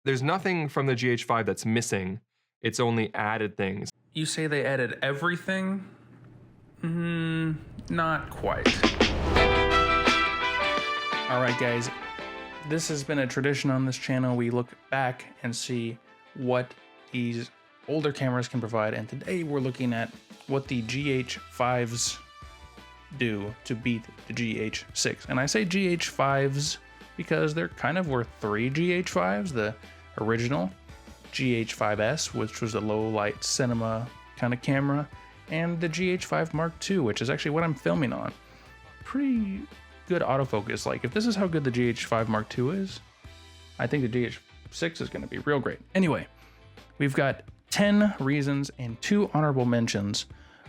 There's nothing from the GH5 that's missing. It's only added things. You say they added everything? Not quite. Alright guys, this has been a tradition on this channel. We look back and see what these older cameras can provide, and today we're looking at what the GH5s do to beat the GH6. And I say GH5s because there kind of were three GH5s, the original GH5S, which was a low light cinema kind of camera, and the GH5 Mark II, which is actually what I'm filming on. Pretty good autofocus. Like, if this is how good the GH5 Mark II is, I think the GH6 is going to be real great. Anyway, we've got 10 reasons and 2 honorable mentions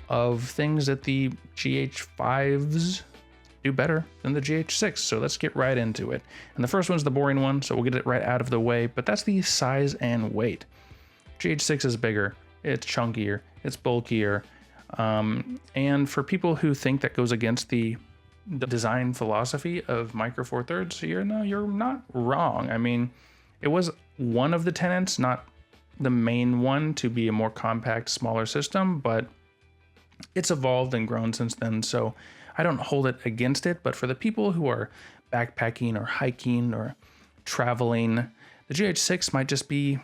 of things that the GH5s do better than the GH6. So let's get right into it. And the first one's the boring one, so we'll get it right out of the way, but that's the size and weight. GH6 is bigger, it's chunkier, it's bulkier, and for people who think that goes against the design philosophy of Micro Four Thirds, you're not wrong. I mean, it was one of the tenets, not the main one, to be a more compact, smaller system, but it's evolved and grown since then, so I don't hold it against it. But for the people who are backpacking or hiking or traveling, the GH6 might just be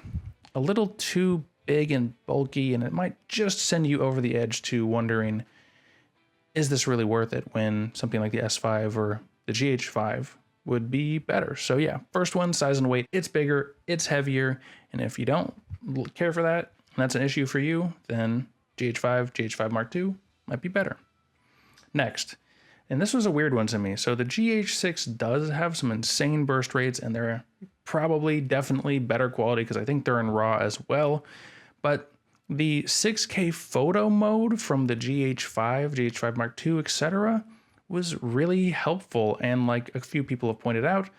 a little too big and bulky, and it might just send you over the edge to wondering, is this really worth it, when something like the S5 or the GH5 would be better? So yeah, first one, size and weight. It's bigger, it's heavier, and if you don't care for that, and that's an issue for you, then GH5 Mark II might be better. Next, and this was a weird one to me. So the GH6 does have some insane burst rates, and they're probably definitely better quality because I think they're in RAW as well. But the 6K photo mode from the GH5 Mark II, etc., was really helpful. And like a few people have pointed out,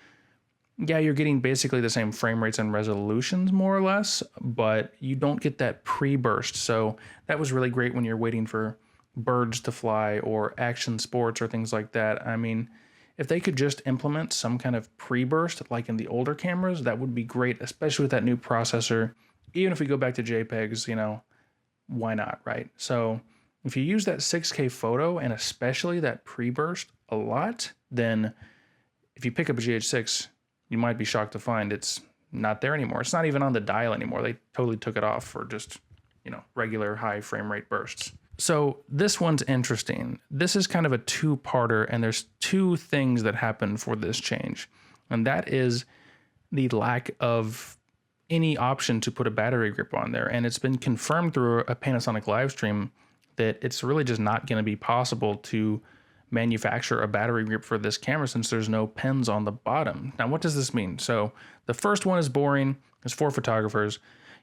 yeah, you're getting basically the same frame rates and resolutions more or less, but you don't get that pre-burst. So that was really great when you're waiting for birds to fly or action sports or things like that. I mean, if they could just implement some kind of pre-burst like in the older cameras, that would be great, especially with that new processor. Even if we go back to JPEGs, you know, why not, right? So if you use that 6K photo and especially that pre-burst a lot, then if you pick up a GH6, you might be shocked to find it's not there anymore. It's not even on the dial anymore. They totally took it off for just, you know, regular high frame rate bursts. So this one's interesting. This is kind of a two-parter, and there's 2 things that happen for this change. And that is the lack of any option to put a battery grip on there. And it's been confirmed through a Panasonic live stream that it's really just not going to be possible to manufacture a battery grip for this camera since there's no pins on the bottom. Now, what does this mean? So the first one is boring. It's for photographers.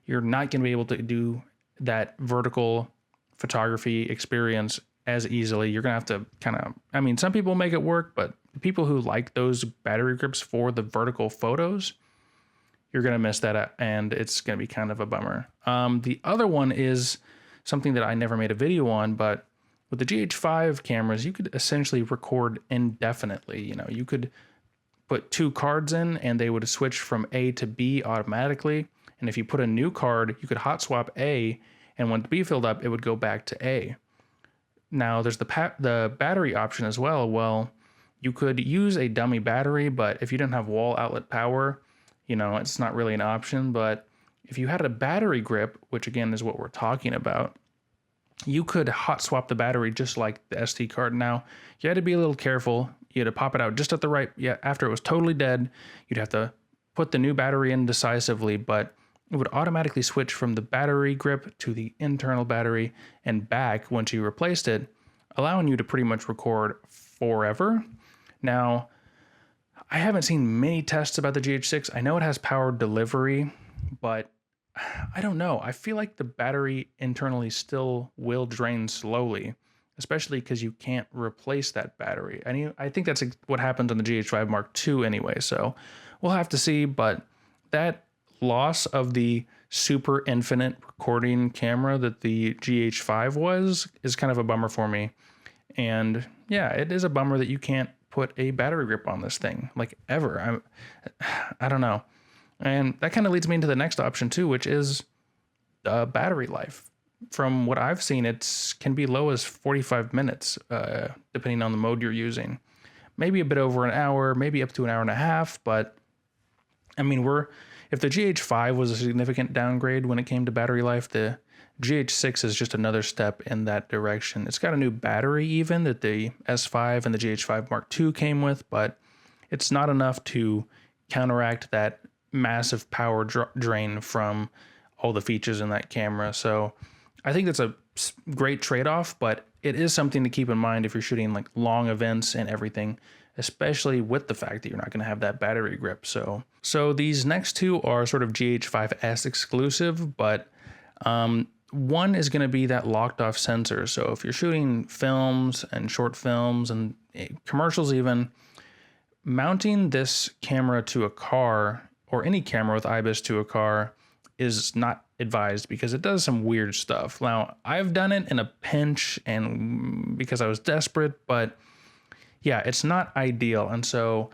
You're not going to be able to do that vertical photography experience as easily. You're going to have to kind of, I mean, some people make it work, but people who like those battery grips for the vertical photos, you're going to miss that out, and it's going to be kind of a bummer. The other one is something that I never made a video on, but with the GH5 cameras, you could essentially record indefinitely. You know, you could put 2 cards in and they would switch from A to B automatically. And if you put a new card, you could hot swap A, and when B filled up, it would go back to A. Now there's the battery option as well. Well, you could use a dummy battery, but if you didn't have wall outlet power, you know, it's not really an option. But if you had a battery grip, which again is what we're talking about, you could hot swap the battery just like the SD card. Now, you had to be a little careful. You had to pop it out just at the right, after it was totally dead. You'd have to put the new battery in decisively, but it would automatically switch from the battery grip to the internal battery and back once you replaced it, allowing you to pretty much record forever. Now, I haven't seen many tests about the GH6. I know it has power delivery, but I don't know. I feel like the battery internally still will drain slowly, especially because you can't replace that battery. I think that's what happens on the GH5 Mark II anyway, so we'll have to see. But that loss of the super infinite recording camera that the GH5 is kind of a bummer for me. And yeah, it is a bummer that you can't put a battery grip on this thing, like, ever. I don't know. And that kind of leads me into the next option too, which is battery life. From what I've seen, it can be low as 45 minutes, depending on the mode you're using. Maybe a bit over an hour, maybe up to an hour and a half. But I mean, if the GH5 was a significant downgrade when it came to battery life, the GH6 is just another step in that direction. It's got a new battery even that the S5 and the GH5 Mark II came with, but it's not enough to counteract that massive power drain from all the features in that camera. So I think that's a great trade-off, but it is something to keep in mind if you're shooting like long events and everything, especially with the fact that you're not going to have that battery grip. So these next two are sort of GH5S exclusive, but one is going to be that locked off sensor. So if you're shooting films and short films and commercials even, mounting this camera to a car or any camera with IBIS to a car is not advised because it does some weird stuff. Now, I've done it in a pinch and because I was desperate, but yeah, it's not ideal. And so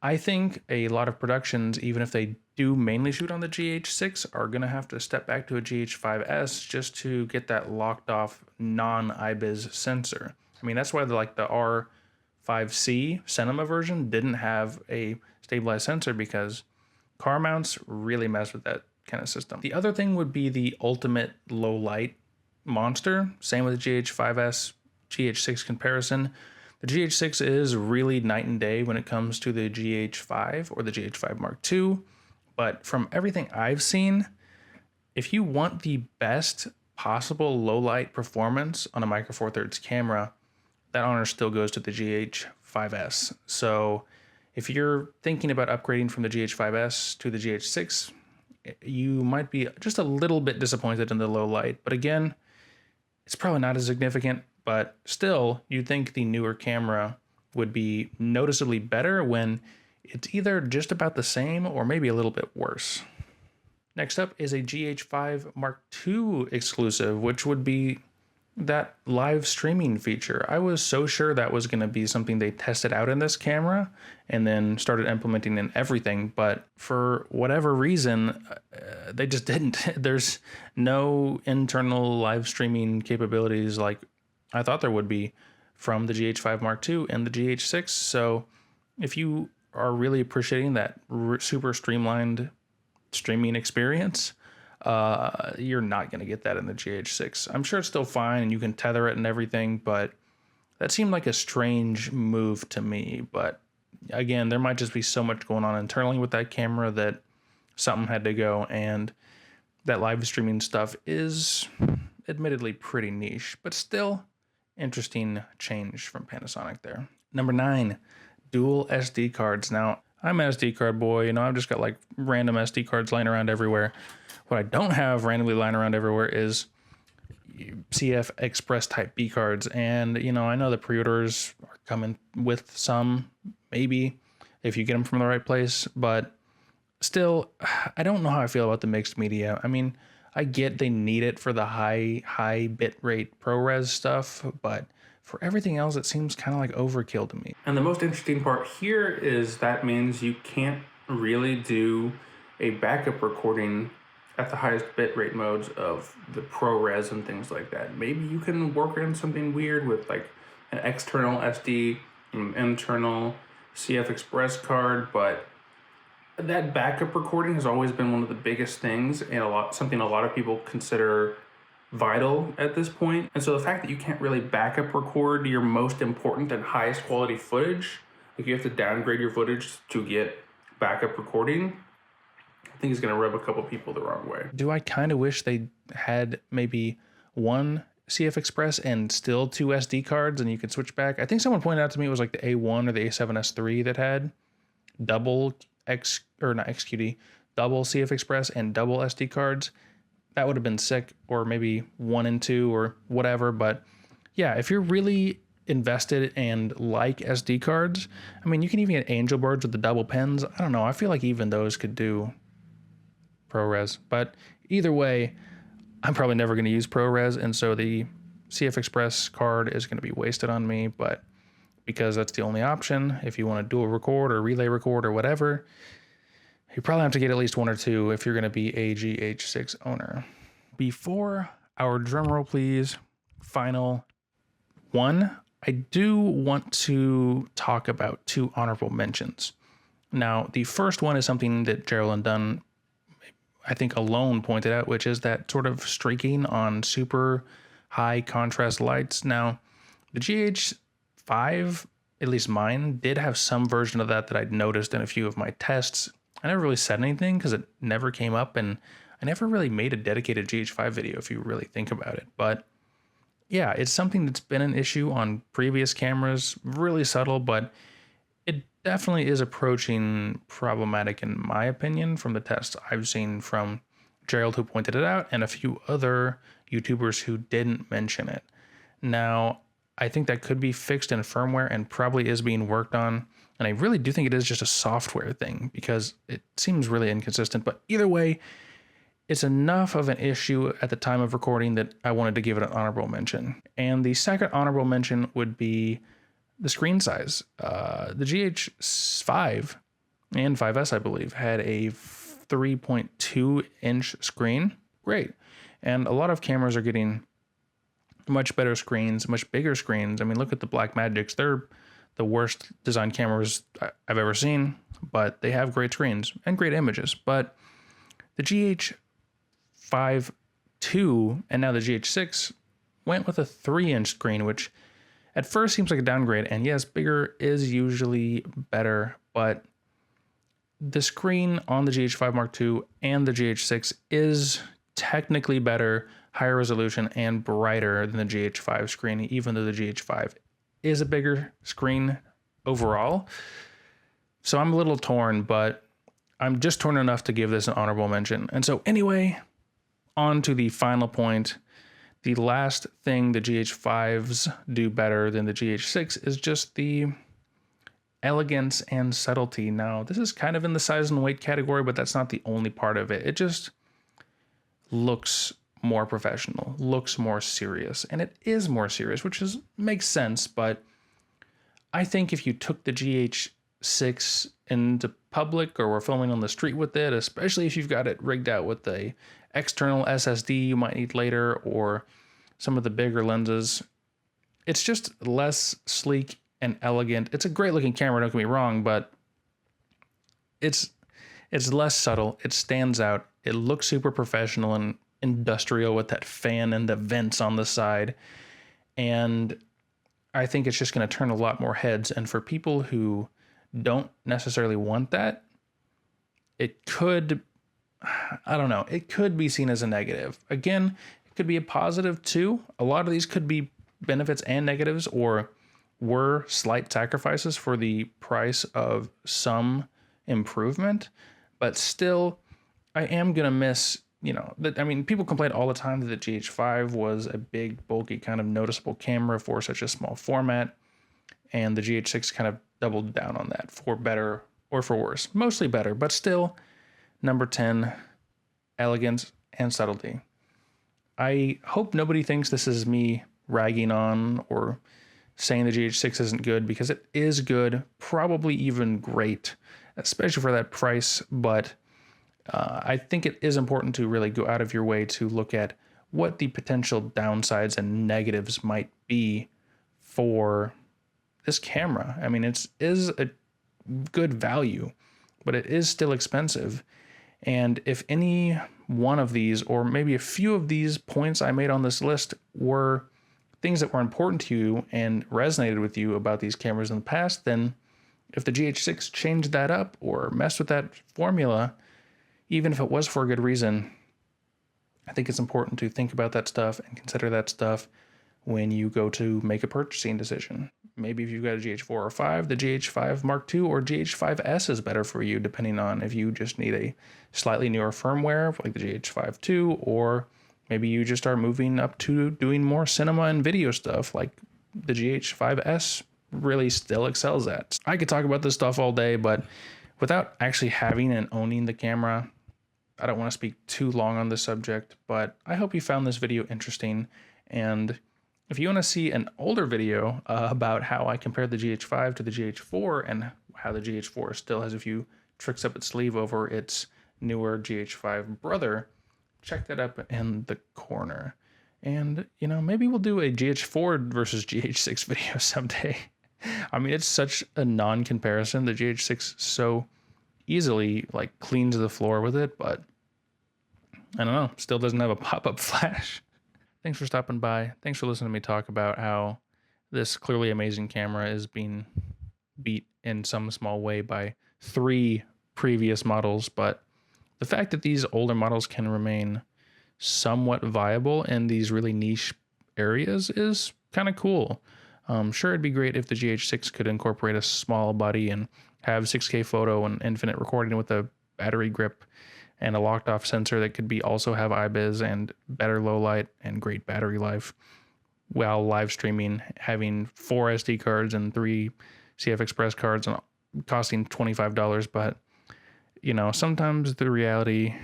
I think a lot of productions, even if they do mainly shoot on the GH6, are going to have to step back to a GH5S just to get that locked off non-IBIS sensor. I mean, that's why the R5C cinema version didn't have a stabilized sensor, because car mounts really mess with that kind of system. The other thing would be the ultimate low light monster. Same with the GH5S, GH6 comparison. The GH6 is really night and day when it comes to the GH5 or the GH5 Mark II. But from everything I've seen, if you want the best possible low light performance on a Micro Four Thirds camera, that honor still goes to the GH5S. So if you're thinking about upgrading from the GH5S to the GH6, you might be just a little bit disappointed in the low light. But again, it's probably not as significant, but still, you'd think the newer camera would be noticeably better when it's either just about the same or maybe a little bit worse. Next up is a GH5 Mark II exclusive, which would be that live streaming feature. I was so sure that was going to be something they tested out in this camera and then started implementing in everything, but for whatever reason, they just didn't. There's no internal live streaming capabilities like I thought there would be from the GH5 Mark II and the GH6. So if you are really appreciating that super streamlined streaming experience, you're not going to get that in the GH6. I'm sure it's still fine and you can tether it and everything, but that seemed like a strange move to me. But again, there might just be so much going on internally with that camera that something had to go, and that live streaming stuff is admittedly pretty niche, but still interesting change from Panasonic there. Number 9, dual SD cards. Now, I'm an SD card boy, I've just got like random SD cards lying around everywhere. What I don't have randomly lying around everywhere is CF Express Type B cards. And, I know the pre-orders are coming with some, maybe, if you get them from the right place. But still, I don't know how I feel about the mixed media. I mean, I get they need it for the high bitrate ProRes stuff, but for everything else, it seems kind of like overkill to me. And the most interesting part here is that means you can't really do a backup recording at the highest bitrate modes of the ProRes and things like that. Maybe you can work in something weird with like an external SD, an internal CF Express card, but that backup recording has always been one of the biggest things and something a lot of people consider vital at this point. And so the fact that you can't really backup record your most important and highest quality footage, like you have to downgrade your footage to get backup recording, I think is going to rub a couple people the wrong way. Do I kind of wish they had maybe one CF Express and still 2 SD cards and you could switch back? I think someone pointed out to me it was like the A1 or the A7S3 that had double double CF Express and double SD cards. That would have been sick, or maybe 1 and 2 or whatever. But yeah, if you're really invested and like SD cards, I mean, you can even get Angel Birds with the double pens. I don't know. I feel like even those could do ProRes. But either way, I'm probably never going to use ProRes. And so the CF Express card is going to be wasted on me. But because that's the only option, if you want to dual record or relay record or whatever, You probably have to get at least one or two if you're going to be a GH6 owner. Before our drum roll, please, final one, I do want to talk about two honorable mentions. Now, the first one is something that Gerald Dunn, I think, alone pointed out, which is that sort of streaking on super high contrast lights. Now, the GH5, at least mine, did have some version of that I'd noticed in a few of my tests. I never really said anything because it never came up, and I never really made a dedicated GH5 video if you really think about it. But yeah, it's something that's been an issue on previous cameras, really subtle, but it definitely is approaching problematic in my opinion from the tests I've seen from Gerald, who pointed it out, and a few other YouTubers who didn't mention it. Now, I think that could be fixed in firmware and probably is being worked on. And I really do think it is just a software thing because it seems really inconsistent. But either way, it's enough of an issue at the time of recording that I wanted to give it an honorable mention. And the second honorable mention would be the screen size. The GH5 and 5S, I believe, had a 3.2 inch screen. Great. And a lot of cameras are getting much better screens, much bigger screens. I mean, look at the Blackmagics. They're the worst designed cameras I've ever seen, but they have great screens and great images. But the GH5 II and now the GH6 went with a 3-inch screen, which at first seems like a downgrade. And yes, bigger is usually better, but the screen on the GH5 Mark II and the GH6 is technically better, higher resolution, and brighter than the GH5 screen, even though the GH5 is a bigger screen overall. So I'm a little torn, but I'm just torn enough to give this an honorable mention. And so anyway, on to the final point. The last thing the GH5s do better than the GH6 is just the elegance and subtlety. Now, this is kind of in the size and weight category, but that's not the only part of it. It just looks more professional, looks more serious, and it is more serious, which makes sense. But I think if you took the GH6 into public or were filming on the street with it, especially if you've got it rigged out with the external SSD you might need later or some of the bigger lenses, it's just less sleek and elegant. It's a great looking camera, don't get me wrong, but it's less subtle. It stands out. It looks super professional and industrial with that fan and the vents on the side. And I think it's just going to turn a lot more heads. And for people who don't necessarily want that, it could, I don't know, it could be seen as a negative. Again, it could be a positive too. A lot of these could be benefits and negatives, or were slight sacrifices for the price of some improvement. But still, I am going to miss, people complain all the time that the GH5 was a big, bulky, kind of noticeable camera for such a small format. And the GH6 kind of doubled down on that, for better or for worse. Mostly better, but still, number 10, elegance and subtlety. I hope nobody thinks this is me ragging on or saying the GH6 isn't good, because it is good, probably even great, especially for that price. But I think it is important to really go out of your way to look at what the potential downsides and negatives might be for this camera. I mean, it is a good value, but it is still expensive. And if any one of these, or maybe a few of these points I made on this list, were things that were important to you and resonated with you about these cameras in the past, then if the GH6 changed that up or messed with that formula, even if it was for a good reason, I think it's important to think about that stuff and consider that stuff when you go to make a purchasing decision. Maybe if you've got a GH4 or 5, the GH5 Mark II or GH5S is better for you, depending on if you just need a slightly newer firmware like the GH5 II, or maybe you just are moving up to doing more cinema and video stuff like the GH5S really still excels at. I could talk about this stuff all day, but without actually having and owning the camera, I don't want to speak too long on this subject. But I hope you found this video interesting. And if you want to see an older video about how I compared the GH5 to the GH4 and how the GH4 still has a few tricks up its sleeve over its newer GH5 brother. Check that up in the corner. And, you know, maybe we'll do a GH4 versus GH6 video someday. I mean, it's such a non-comparison. The GH6 so easily like cleans the floor with it, but I don't know, still doesn't have a pop-up flash. Thanks for stopping by. Thanks for listening to me talk about how this clearly amazing camera is being beat in some small way by 3 previous models, but the fact that these older models can remain somewhat viable in these really niche areas is kind of cool. Sure, it'd be great if the GH6 could incorporate a small body and have 6K photo and infinite recording with a battery grip and a locked off sensor that could be also have IBIS and better low light and great battery life while live streaming, having 4 SD cards and 3 CF Express cards and costing $25. But, you know, sometimes the reality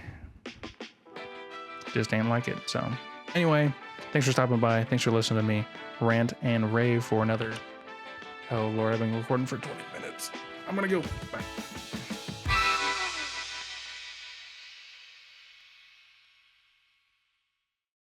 just ain't like it. So anyway, thanks for stopping by. Thanks for listening to me rant and rave for another, oh Lord, I've been recording for 20 minutes. I'm gonna go. Bye.